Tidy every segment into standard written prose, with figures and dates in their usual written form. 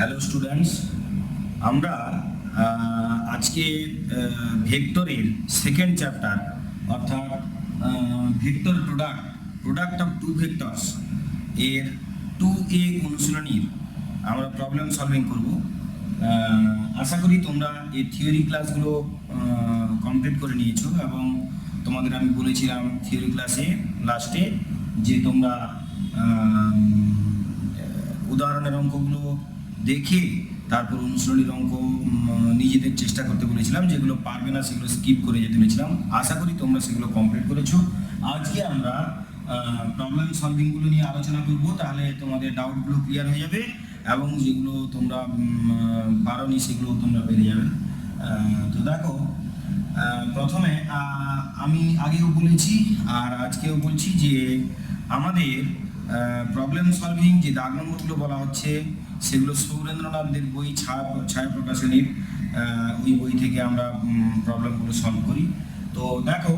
Hello students, আমরা আজকে ভেক্টরের সেকেন্ড চ্যাপ্টার অর্থাৎ vector product of two vectors এর 2A অনুশীলনীর আমরা প্রবলেম সলভিং করব। আশা করি তোমরা এই থিওরি ক্লাসগুলো কমপ্লিট করে নিয়েছো এবং তোমাদের আমি বলেছিলাম থিওরি ক্লাসে লাস্টে যে তোমরা উদাহরণের অঙ্কগুলো দেখে তারপর অনুশীলনীর অঙ্ক নিজেদের চেষ্টা করতে বলেছিলাম, যেগুলো পারবে না সেগুলো স্কিপ করে যেতে বলেছিলাম। আশা করি তোমরা সেগুলো কমপ্লিট করেছো। আজকে আমরা প্রবলেম সলভিংগুলো নিয়ে আলোচনা করব, তাহলে তোমাদের ডাউটগুলো ক্লিয়ার হয়ে যাবে এবং যেগুলো তোমরা পারোনি সেগুলো তোমরা পেরে যাবে। তো দেখো, প্রথমে আমি আগেও বলেছি আর আজকেও বলছি যে আমাদের প্রবলেম সলভিং যে দাগ নম্বরগুলো বলা হচ্ছে সেগুলো সৌরেন্দ্রনাথদের বই ছায়া প্রকাশনীর ওই বই থেকে আমরা প্রবলেমগুলো সলভ করি। তো দেখো,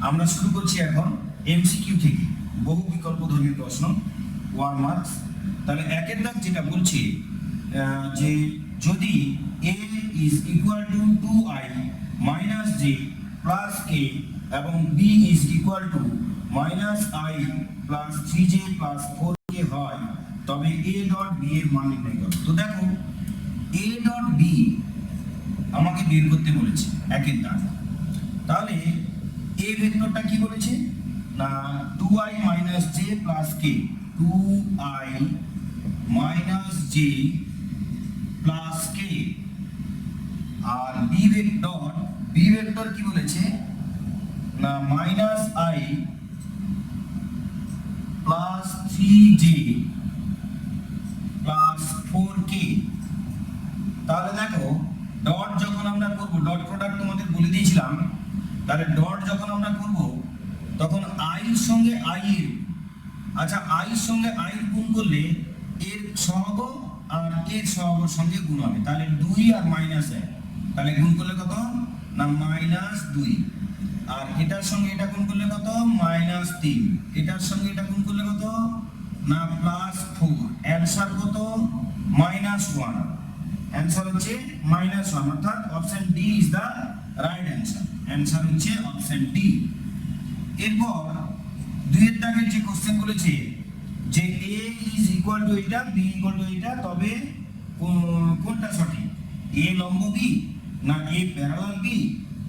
আমরা শুরু করছি এখন এমসিকিউ থেকে, বহু বিকল্পধর্মী প্রশ্ন 1 মার্কস। তাহলে একের দাগ যেটা বলছে যে যদি a is equal to 2i minus j plus k এবং b is equal to minus i plus 3j plus 4k হয়, তবে a dot b এর মান নির্ণয় করো। তো দেখো, a dot b আমাকে বের করতে বলেছে একের দাগ। তাহলে a ভেক্টরটা কি বলেছে না 2i minus j plus k, 2i minus j plus k। আর b ভেক্টর কি বলেছে না minus i plus 3j plus 4k। তাহলে দেখো, ডট যখন আমরা করব, ডট প্রোডাক্ট তোমাদের বলে দিয়েছিলাম, তাহলে ডট যখন আমরা করব তখন i এর সঙ্গে i এর i এর সঙ্গে i গুণ করলে এর সহগ আর এর সহগের সঙ্গে গুণ হবে, তাহলে 2 আর -1, তাহলে গুণ করলে কত না -2। আর এটার সঙ্গে এটা গুণ করলে কত -3, এটার সঙ্গে এটা গুণ করলে কত না +4। অ্যানসার কত -1, অ্যানসার হচ্ছে -1, অর্থাৎ option D is the right answer. Answer হচ্ছে অপশন ডি। এরপর দুইয়ের দাগের যে কোশ্চেন বলেছে যে a ইজ ইকুয়াল টু এটা, b ইকুয়াল টু এটা, তবে কোনটা সঠিক, a লম্ব b না a প্যারালাল b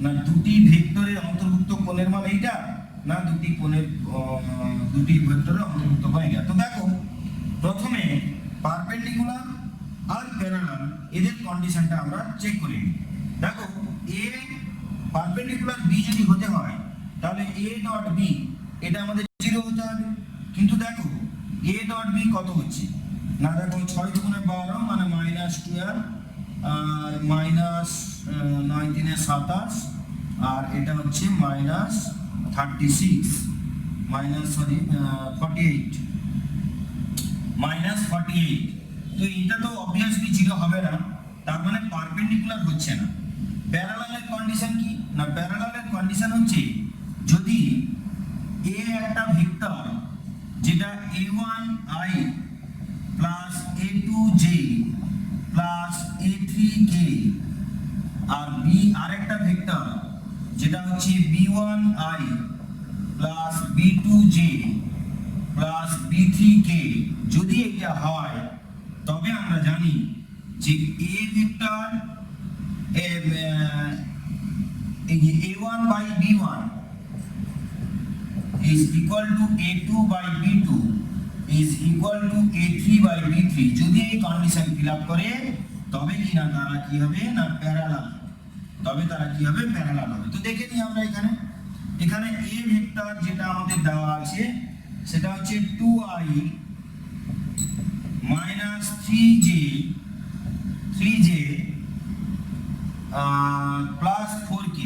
না দুটি ভেক্টরের অন্তর্ভুক্ত কোণের মান এইটা না দুটি ভেক্টরের অন্তর্ভুক্ত কোণ এটা। তো দেখো, প্রথমে পারপেন্ডিকুলার আর প্যারালাল এদের কন্ডিশনটা আমরা চেক করে নিই। দেখো, a পারপেন্ডিকুলার b যদি হতে হয় তাহলে a ডট b এটা আমাদের 0 হতে হবে। কিন্তু দেখো a ডট b কত হচ্ছে না, দেখো 6 দুগুণে 12 মানে -12 আর -19 27 আর এটা হচ্ছে -36 -48। তো এটা তো অবভিয়াসলি 0 হবে না, তার মানে পারপেন্ডিকুলার হচ্ছে না। প্যারালালের কন্ডিশন কি না, প্যারালালের কন্ডিশন হচ্ছে যদি a একটা ভেক্টর যেটা a1i plus a2j plus a3k আর b আরেকটা ভেক্টর যেটা হচ্ছে b1i plus b2j plus b3k, যদি এটা হয় তবে আমরা জানি যে a vector a1 by b1 is equal to a2 by b2 is equal to a3 by b3। যদি এই কন্ডিশন ফিল আপ করে তবে কিনা তারা কি হবে না প্যারালাল, তবে তারা কি হবে প্যারালাল হবে। তো দেখে নিই আমরা এখানে a ভেক্টর যেটা আমাদের দেওয়া আছে সেটা হচ্ছে 2i minus 3j plus 4k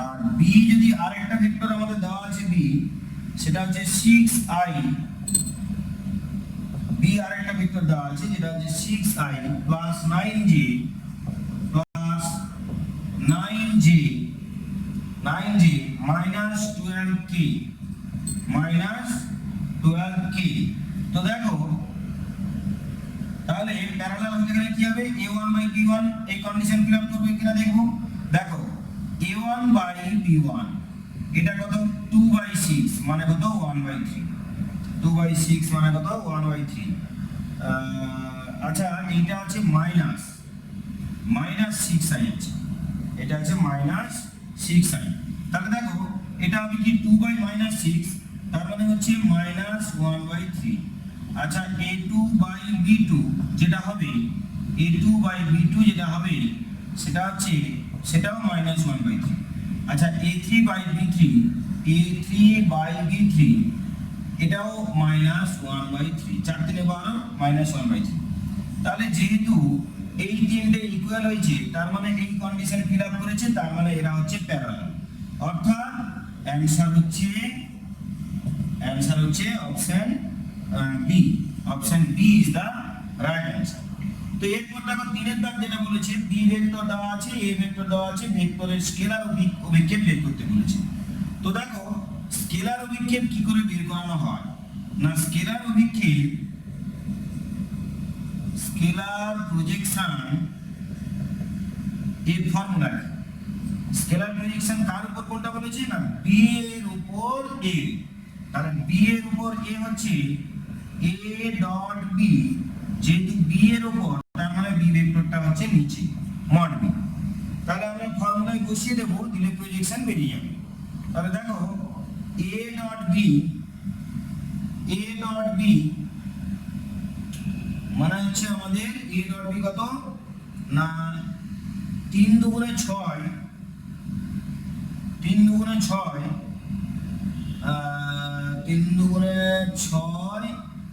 আর b যদি আরেকটা ভেক্টর আমাদের দেওয়া আছে b, সেটা হচ্ছে 6i, b আরেকটা ভেক্টর দেওয়া আছে যেটা হচ্ছে 6i plus 9j plus 9j minus 12k minus 12k। তো দেখো তাহলে প্যারালাল হতে গেলে কি হবে, a1 বাই b1 এই কন্ডিশন ফিল আপ করবে কিনা দেখো। দেখো a1 বাই b1 এটা কত 2 বাই 6 মানে কত 1 বাই 3, 2 বাই 6 মানে কত 1 বাই 3। আচ্ছা এইটা আছে মাইনাস 6i আছে, এটা আছে -6i। তাহলে দেখো এটা হবে কি 2 বাই -6 তার মানে হচ্ছে -1/3। আচ্ছা a2 বাই b2 যেটা হবে, a2 বাই b2 যেটা হবে সেটা হচ্ছে সেটাও -1/3। আচ্ছা a3 by b3, a3 by b3 এটাও -1/3, 4 3 12 -1/3। তাহলে যেহেতু এই তিনটে ইকুয়াল হয়েছে তার মানে এই কন্ডিশন ফিল আপ করেছে, তার মানে এরা হচ্ছে প্যারালাল। অর্থাৎ অ্যানসার হচ্ছে option B. Option B is the right answer. তো এরপর দেখো তিনের দাগ যেটা বলেছে, বি ভেক্টর দেওয়া আছে, এ ভেক্টর দেওয়া আছে, ভেক্টরের স্কেলার অভিক্ষেপ বের করতে বলেছে। তো দেখো স্কেলার অভিক্ষেপ কি করে বের করানো হয় না, স্কেলার প্রজেকশন এর ফর্মুলা। স্কেলার প্রজেকশন কার উপর কোনটা বলেছে না, বি এর উপর এ। তাহলে বি এর উপর এ হচ্ছে a ডট বি, যেহেতু বি এর উপর তার মানে বি ভেক্টরটা হচ্ছে নিচে মড বি। তাহলে আমরা ফর্মুলায় বসিয়ে দেব, দিলে প্রজেকশন বেরিয়ে যাবে। তাহলে দেখো a ডট বি মানে হচ্ছে আমাদের a ডট বি কত না 3 দুগুণে 6, 3 দুগুণে 6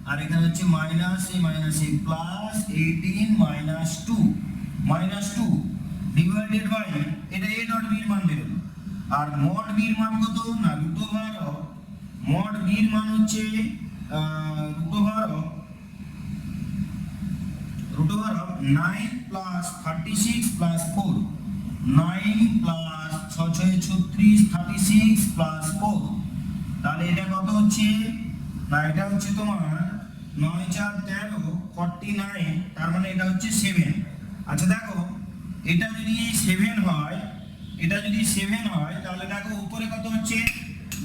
আর এখানে হচ্ছে -a প্লাস 18 -2 ডিভাইডেড বাই এটা a ডট বি এর মান বের হবে। আর মড বি এর মান কত না মড বি এর মান হচ্ছে √9 প্লাস 36 প্লাস 4, 9 প্লাস 6 6 36 36 প্লাস 4। তাহলে এটা কত হচ্ছে না, এটা হচ্ছে তোমার 9 4 13 49, তার মানে এটা হচ্ছে 7। আচ্ছা দেখো এটা যদি 7 হয়, তাহলে দেখো উপরে কত হচ্ছে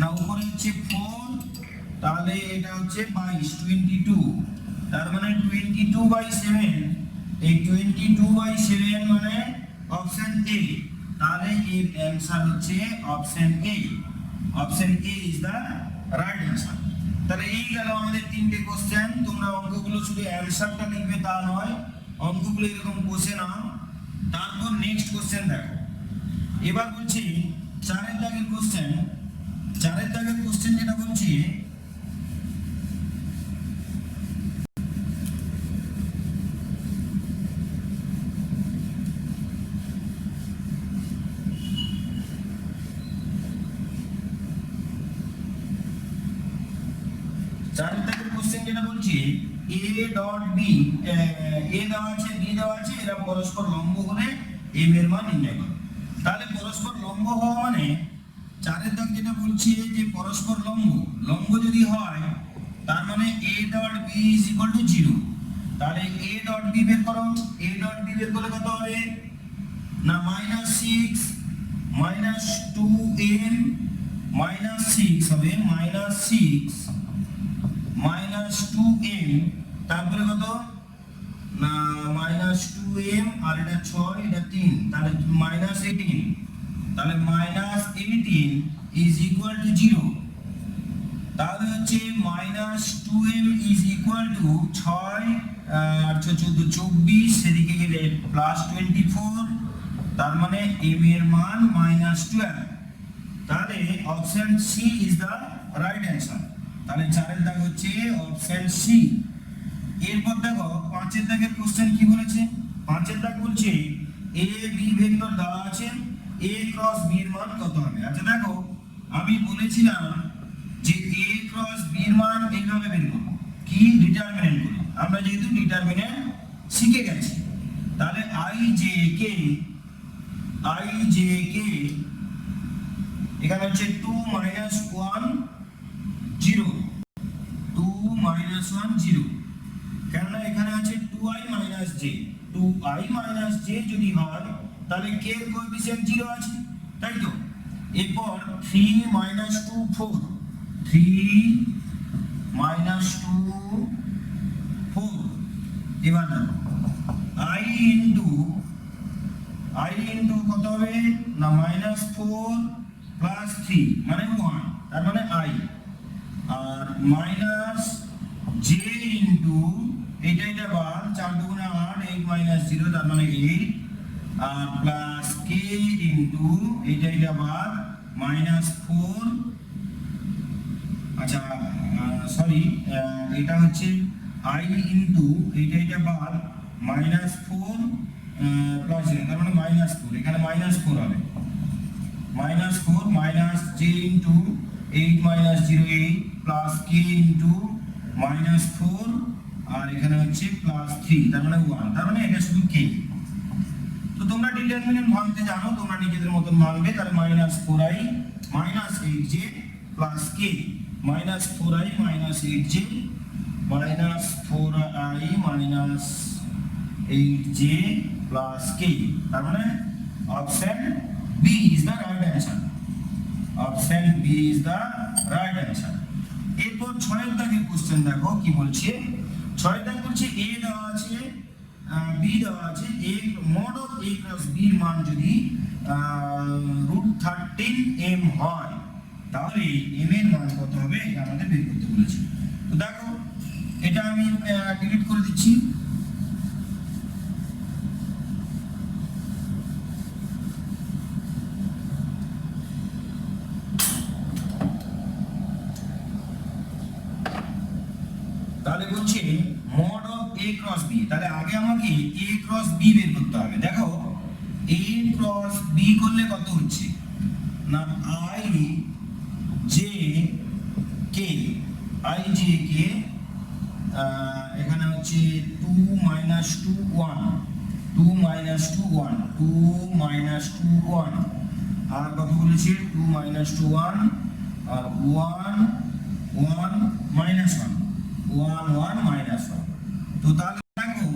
না, উপরে হচ্ছে 4, তাহলে এটা হচ্ছে 22 তার মানে 22/7। এই 22/7 মানে অপশন এ। তাহলে এর অ্যানসার হচ্ছে option A. Option A is the right answer. তাহলে এই গেল আমাদের তিনটে কোশ্চেন। তোমরা অঙ্কগুলো শুধু অ্যানসারটা লিখবে তা নয়, অঙ্কগুলো এরকম বসে নাও। তারপর নেক্সট কোশ্চেন দেখো। এবার বলছি 4 দাগের কোশ্চেন। 4 দাগের কোশ্চেন যেটা বলছি, a ডট বি, a দেওয়া আছে b দেওয়া আছে, এরা পরস্পর লম্ব হলে m এর মান নির্ণয় করো। তাহলে পরস্পর লম্ব হওয়া মানে 4 দাগ যেটা বলছি যে পরস্পর লম্ব যদি হয় তার মানে a dot b is equal two 0। তাহলে a ডট b বের করো, a ডট b বের করলে কত হবে না -6 -2m -6 হবে, -6 -2m, তারপরে কত না -2m আর এটা 6 এটা 3, তাহলে -18, তাহলে -18 ইজ ইকুয়াল টু 0। তাহলে হচ্ছে -2m ইজ ইকুয়াল টু 6 আর 14 24, সেদিকে গেলে +24, তার মানে m এর মান -12। তাহলে option C is the right answer. তাহলে 4 দাগ হচ্ছে অপশন সি। এরপর দেখো 5 দাগের কোশ্চেন কি বলেছে। 5 দাগ বলছে a b ভেক্টর দেওয়া আছে, a ক্রস b এর মান কত হবে। আচ্ছা দেখো আমি বলেছিলাম যে a ক্রস b এর মান এইভাবে বের করব, কি ডিটারমিনেন্ট করে। আমরা যেহেতু ডিটারমিনেন্ট শিখে গেছি, তাহলে i j k এখানে হচ্ছে 2 - 1 0, 2 মাইনাস ওয়ান জিরো, কেননা এখানে আছে 2i minus J. 2i minus J যদি হয় তাহলে কে এর কোএফিসিয়েন্ট 0 আছে, তাই তো। এরপর 3 মাইনাস 2 4, 3 মাইনাস 2 4। এবার দেখো i ইন্টু কত হবে না মাইনাস 4 প্লাস 3 মানে 1, তার মানে i, আর মাইনাস জে ইন্টু এটা বার 4 দুগুণে 8, 8 মাইনাস 0 তার মানে 8, আর প্লাস কে ইন্টু এটা বার মাইনাস 4, আচ্ছা সরি এটা হচ্ছে i ইন্টু এটা বার মাইনাস 4 প্লাস 0 তার মানে মাইনাস 4, এখানে মাইনাস 4 হবে, minus 4 minus J into 8 minus 0 8 plus k into minus 4, আর এখানে হচ্ছে প্লাস 3 তার মানে 1, তার মানে এটা শুধু কে। তো তোমরা ডিটারমিনেন্ট ভাঙতে জানো, তোমরা নিজেদের মতন ভাঙবে। তাহলে minus 4i minus 8j plus k, minus 4i minus 8j minus 4i minus 8j plus k, তার মানে option B is the right answer. Option B is the right answer. এরপর 6 এর দাগের কোশ্চেন দেখো কি বলছে। 6 এর দাগ বলছে a দেওয়া আছে b দেওয়া আছে, a mod of a cross b এর মান যদি √13m হয় তাহলে m এর মান কত হবে এটা আমাদের বের করতে বলেছে। তো দেখো এটা আমি ডিলিট করে দিচ্ছি। তাহলে বলছে mod of a cross b, তাহলে আগে আমাকে a cross b বের করতে হবে। দেখো a cross b করলে কত হচ্ছে না i j k, i j k এখানে হচ্ছে 2 minus 2 1, 2 minus 2 1, 2 minus 2 1, আর কত বলেছে 2 minus 2 1 আর 1 1 minus 1, 1 1 minus 1। তো তাহলে দেখো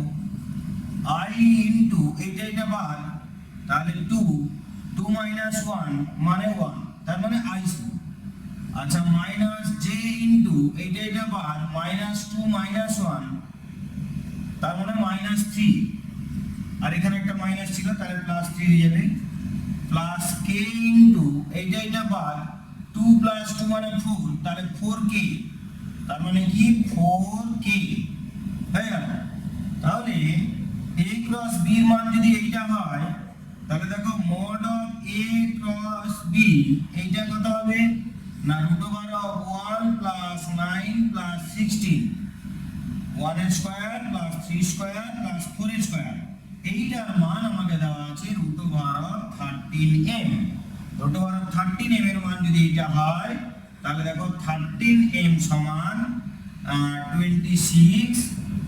i ইনটু এটা বার, তাহলে 2 2 minus 1 মানে 1, তার মানে i স্কয়ার। আচ্ছা মাইনাস j ইনটু এটা বার মাইনাস 2 minus 1 তার মানে মাইনাস 3, আর এখানে একটা মাইনাস ছিল তাহলে প্লাস 3 হয়ে যাবে, প্লাস k ইনটু এটা বার 2 প্লাস 2 মানে 4, তাহলে 4k, তার মানে কি 4k হয়ে গেল। তাহলে a ক্রস b এর মান যদি এইটা হয় তাহলে দেখো mod of a cross b এইটা কত হবে না √1 প্লাস 9 প্লাস 16, 1 এর স্কয়ার প্লাস 3 স্কয়ার প্লাস 4 এর স্কয়ার, এইটার মান আমাকে দেওয়া আছে √13m। √13m এর মান যদি এইটা হয় তাহলে দেখো 13m সমান 26,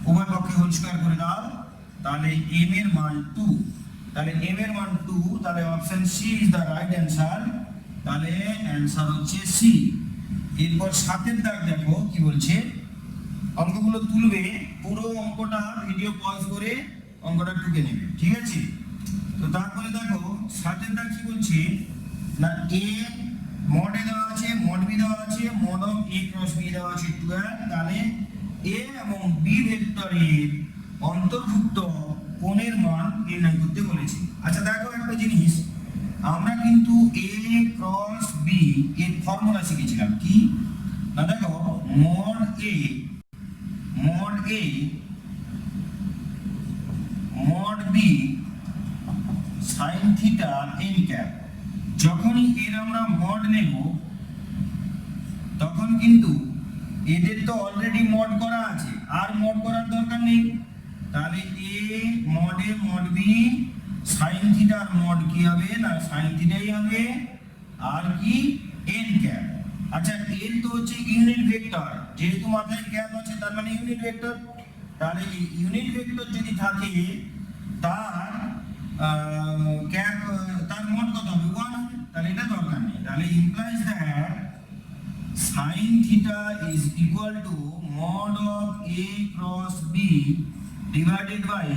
উভয় পক্ষে হোল স্কয়ার করে দাও, তাহলে m এর মান 2, তাহলে m এর মান 2, তাহলে option C is the right answer. তাহলে অ্যান্সার হচ্ছে সি। এরপর 7 এর দাগ দেখো কি বলছে, অঙ্কগুলো তুলবে, পুরো অঙ্কটা ভিডিও পজ করে অঙ্কটা টুকে নেবে, ঠিক আছে। তো তারপরে দেখো 7 এর দাগ কি বলছে না a mod এ দেওয়া আছে, mod b দেওয়া আছে, mod of a cross b দেওয়া আছে 12, তাহলে a এবং b ভেক্টরের অন্তর্ভুক্ত কোণের মান নির্ণয় করতে বলেছে। আচ্ছা দেখো একটা জিনিস, আমরা কিন্তু a cross b এর ফর্মুলা শিখেছিলাম কি না, দেখো mod a mod b sin theta n cap, যখনই এর আমরা মড নেব তখন কিন্তু এদের তো অলরেডি মড করা আছে, আর মড করার দরকার নেই। তাহলে a mod a mod b sin theta R mod কি হবে না sin theta-ই হবে, আর কি n ক্যাপ। আচ্ছা n তো হচ্ছে ইউনিট ভেক্টর, যেহেতু মাথায় ক্যাপ আছে তার মানে ইউনিট ভেক্টর, তাহলে ইউনিট ভেক্টর যদি থাকে তার ক্যাপ তার মড কত হবে 1, তাহলে এটা দরকার নেই। তাহলে implies that sin theta is equal to mod of a cross b divided by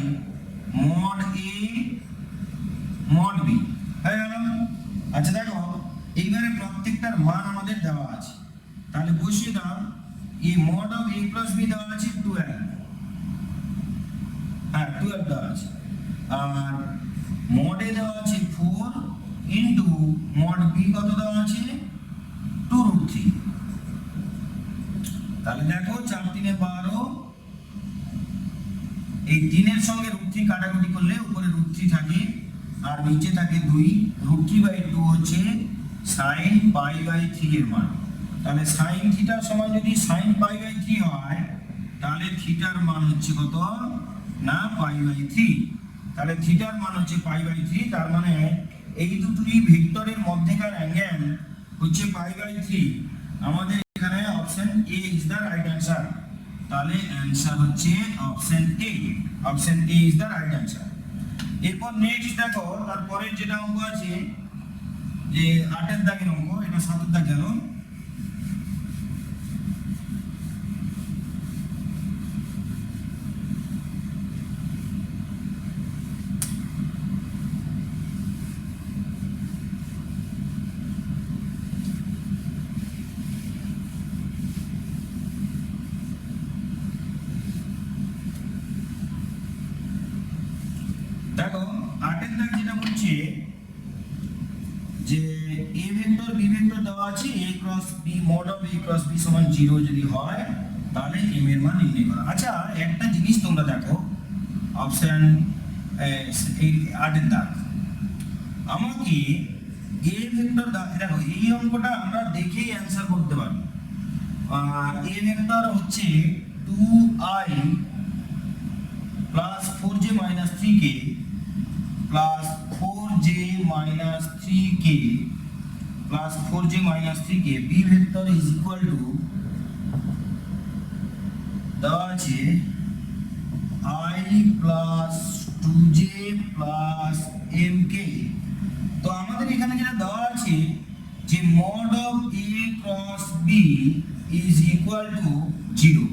mod a mod b হয়ে গেল। আচ্ছা দেখো এইবারে প্রত্যেকটার মান আমাদের দেওয়া আছে, তাহলে বসিয়ে দাও। এই mod of a plus b দেওয়া আছে 12, হ্যাঁ 12 দেওয়া আছে, আর mod a দেওয়া আছে 4 ইনটু mod b কত দেওয়া আছে 2√3। তাহলে দেখো 4 3 12, এই 3 এর সঙ্গে √3 কাটাকুটি করলে উপরে √3 থাকে আর নিচে থাকে 2, √3/2 হচ্ছে sin π/3 এর মান। তাহলে sin থিটা সমান যদি sin π/3 হয় তাহলে থিটার মান হচ্ছে কত না π/3। তাহলে থিটার মান হচ্ছে π/3, তার মানে এই দুটি ভেক্টরের মধ্যেকার অ্যাঙ্গেল হচ্ছে π/3। আমাদের এখানে option A is the right answer. তাহলে অ্যানসার হচ্ছে option A, option A is the right answer. এরপর নেক্সট দেখো তারপরের যেটা অঙ্ক আছে যে 8 এর দাগের অঙ্ক, এটা 7 এর দাগ গেল। দেখো 8 এর দাগ যেটা বলছে যে a ভেক্টর b ভেক্টর দেওয়া আছে a cross b mod of a cross b সমান 0 যদি হয় তাহলে m এর মান নির্ণয় করা। আচ্ছা একটা জিনিস তোমরা দেখো অপশন এই 8 এর দাগ আমাকে a ভেক্টর দেখো এই অঙ্কটা আমরা দেখেই অ্যানসার করতে পারি। a ভেক্টর হচ্ছে 2i plus 4j minus 3k plus 4j minus 3k plus 4j minus 3k b vector is equal to দেওয়া আছে I plus 2j plus mk। তো আমাদের এখানে যেটা দেওয়া আছে যে mod of a cross b is equal to 0।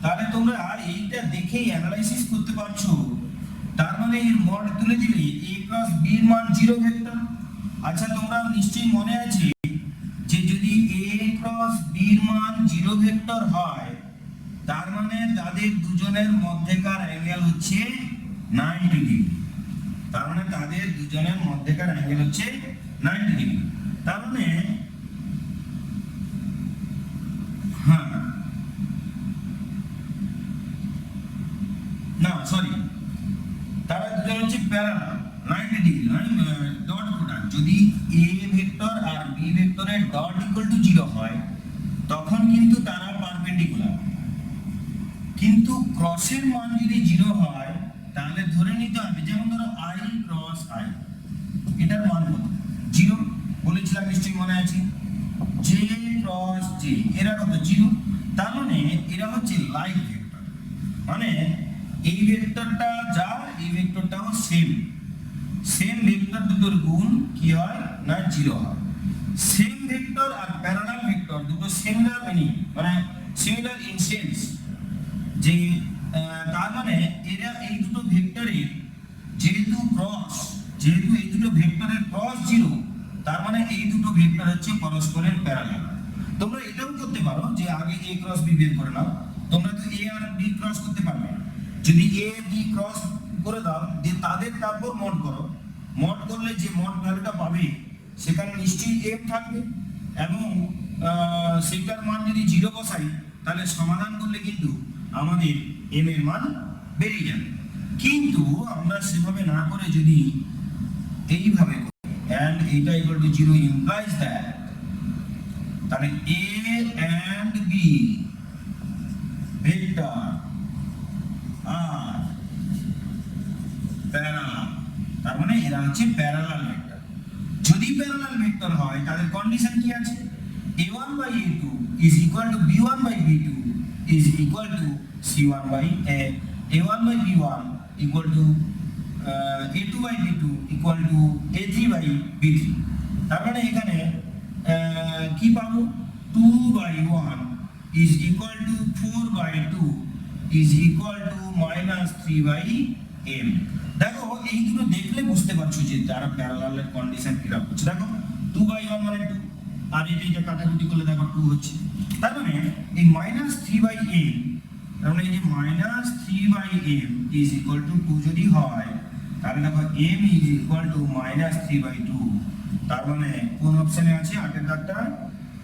তাহলে তোমরা এইটা দেখেই অ্যানালাইসিস করতে পারছো, তার মানে এর মড তুলে দিলে a ক্রস b এর মান 0 ভেক্টর। আচ্ছা তোমরা নিশ্চয়ই মনে আছে যে যদি a ক্রস b এর মান 0 ভেক্টর হয় তার মানে তাদের দুজনের মধ্যেকার অ্যাঙ্গেল হচ্ছে 90 ডিগ্রি। তার মানে তাদের দুজনের মধ্যেকার অ্যাঙ্গেল হচ্ছে 90 ডিগ্রি। তার মানে হ্যাঁ না সরি, তারা দুজন হচ্ছে প্যারালাল 90 ডিগ্রি, ডট প্রোডাক্ট। যদি a ভেক্টর আর b ভেক্টরের ডট ইকুয়াল টু 0 হয় তখন কিন্তু তারা পারপেন্ডিকুলার, কিন্তু ক্রসের মান যদি 0 হয় তাহলে ধরে নিতে হবে যেমন ধরো i ক্রস i, এটার মান কত 0 বলেছিলাম নিশ্চয়ই মনে আছে, j ক্রস j এরা কত 0। তার মানে এরা হচ্ছে লাইক ভেক্টর, মানে এই ভেক্টরটা যা এই ভেক্টরটাও সেম, সেম ভেক্টর দুটোর গুণ কি হয় না 0 হয়। Same vector are parallel vector দুটো সিমিলার মিনিং, মানে সিমিলার ইন সেন্স, যে তার মানে এরা এই দুটো ভেক্টরের যেহেতু এই দুটো ভেক্টরের ক্রস 0, তার মানে এই দুটো ভেক্টর হচ্ছে পরস্পরের প্যারালাল। তোমরা এটাও করতে পারো যে আগে a ক্রস b বের করে নাও, তোমরা তো a আর b ক্রস করতে পারবে। যদি a b ক্রস করে দাও দিয়ে তাদের তারপর মড করো, মড করলে যে মড ভ্যালুটা পাবে সেখানে নিশ্চয়ই m থাকবে এবং সেটার মান যদি 0 বসাই তাহলে সমাধান করলে কিন্তু আমাদের m এর মান বেরিয়ে যাবে। কিন্তু আমরা সেভাবে না করে যদি এইভাবে and এটা equal to 0 implies that তাহলে a and b vector are parallel, তার মানে এরা হচ্ছে প্যারালাল ভেক্টর। যদি প্যারালাল ভেক্টর হয় তাদের কন্ডিশন কি আছে, a1 by a2 is equal to b1 by b2 is equal to c1 by a1 by b1 equal to a2 by b2 equal to a3 by b3। তার মানে এখানে কি পাবো, 2/1 is equal to 4/2 is equal to -3/m। দেখো এই দুটো দেখলে বুঝতে পারছো যে তারা প্যারালালের কন্ডিশন কি রকম হচ্ছে। দেখো 2/1 মানে 2, আর এটা কাটাকুটি করলে দেখো 2 হচ্ছে। তার মানে এই -3/m, তার মানে এই যে -3/m is equal to 2 যদি হয়, তাহলে দেখো m is equal to -3/2। তার মানে কোন অপশনে আছে? 8 এর দাগটা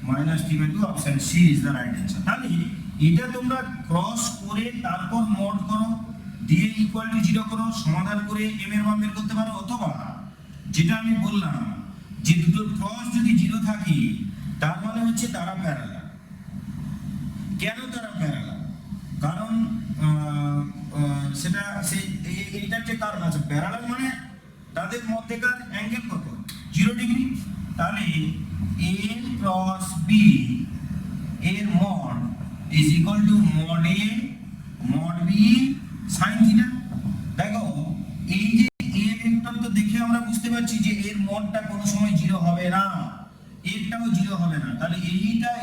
-3/2, option C is the right answer. তাহলে এটা তোমরা ক্রস করে তারপর মড করো, দিয়ে ইকুয়াল টু 0 করো, সমাধান করে m এর মান বের করতে পারো। অথবা যেটা আমি বললাম যে দুটো ক্রস যদি 0 থাকে তার মানে হচ্ছে তারা প্যারালাল। কেন তারা প্যারালাল? কারণ সেটা এইটার যে কারণ আছে, প্যারালাল মানে তাদের মধ্যেকার অ্যাঙ্গেল কত? 0 ডিগ্রি। তাহলে a ক্রস b এর mod is equal two mod a mod b sin theta. দেখো এই যে a ভেক্টর তো দেখে আমরা বুঝতে পারছি যে এর মডটা কোনো সময় 0 হবে না, এরটাও 0 হবে না। তাহলে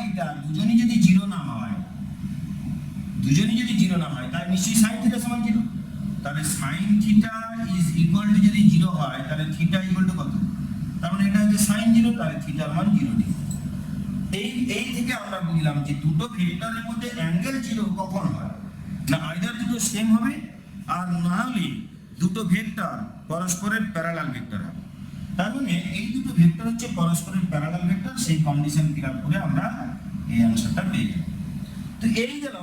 এটা দুজনই যদি 0 না হয়, তাহলে নিশ্চয়ই sin থিটা সমান 0। তাহলে sin theta is equal two যদি 0 হয়, তাহলে থিটা ইকুয়াল টু কত? তার মানে এটা হচ্ছে sin 0, তাহলে থিটার মান 0 ডিগ্রি। এই থেকে আমরা বুঝলাম যে দুটো ভেক্টরের মধ্যে অ্যাঙ্গেল 0 কখন হয় না, আইদার দুটো সেম হবে, আর না হলে দুটো ভেক্টর পরস্পরের প্যারালাল ভেক্টর হবে। তার মানে এই দুটো ভেক্টর হচ্ছে পরস্পরের প্যারালাল ভেক্টর, সেই কন্ডিশন ফিল আপ করে আমরা এই অ্যানসারটা পেয়ে গেলাম। তো এই গেল